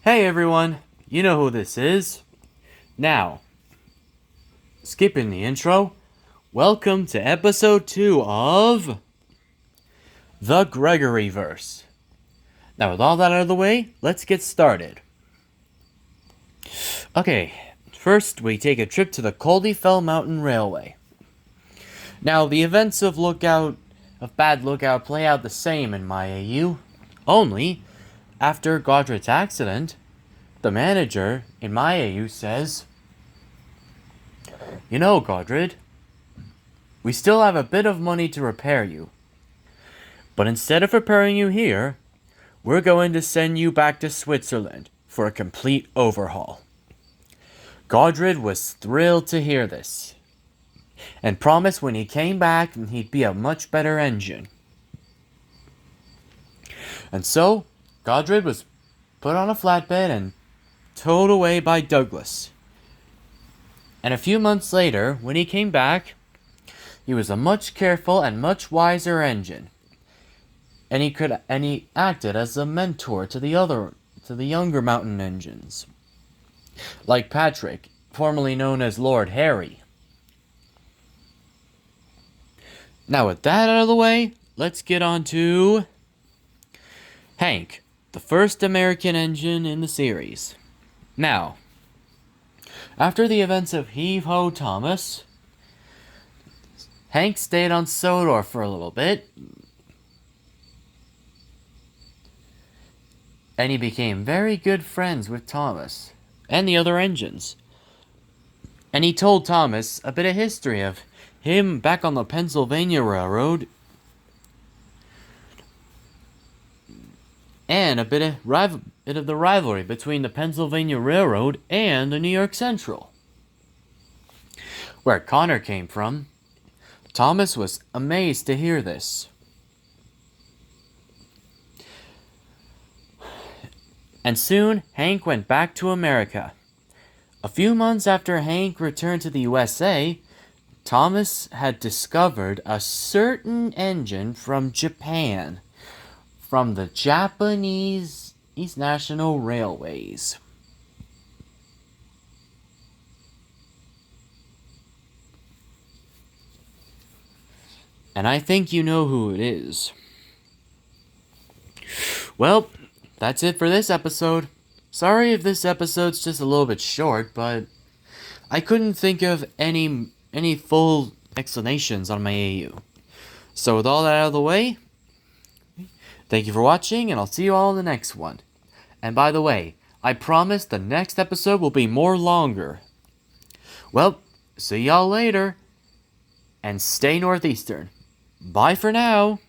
Hey everyone, you know who this is. Now, skipping the intro, welcome to episode 2 of the Gregoryverse. Now, with all that out of the way, let's get started. Okay, first we take a trip to the Coldefell Mountain Railway. Now, the events of Bad Lookout play out the same in my AU, only after Godred's accident, the manager in my AU says, "You know, Godred, we still have a bit of money to repair you. But instead of repairing you here, we're going to send you back to Switzerland for a complete overhaul." Godred was thrilled to hear this, and promised when he came back he'd be a much better engine. And so, Godred was put on a flatbed and towed away by Douglas. And a few months later, when he came back, he was a much careful and much wiser engine. And he acted as a mentor to the younger mountain engines, like Patrick, formerly known as Lord Harry. Now with that out of the way, let's get on to Hank, the first American engine in the series. Now, after the events of Heave Ho Thomas, Hank stayed on Sodor for a little bit, and he became very good friends with Thomas and the other engines. And he told Thomas a bit of history of him back on the Pennsylvania Railroad, and a bit of the rivalry between the Pennsylvania Railroad and the New York Central. Where Connor came from, Thomas was amazed to hear this. And soon, Hank went back to America. A few months after Hank returned to the USA, Thomas had discovered a certain engine from Japan, from the Japanese East National Railways. And I think you know who it is. Well, that's it for this episode. Sorry if this episode's just a little bit short, but I couldn't think of any full explanations on my AU. So with all that out of the way, thank you for watching, and I'll see you all in the next one. And by the way, I promise the next episode will be more longer. Well, see y'all later, and stay northeastern. Bye for now.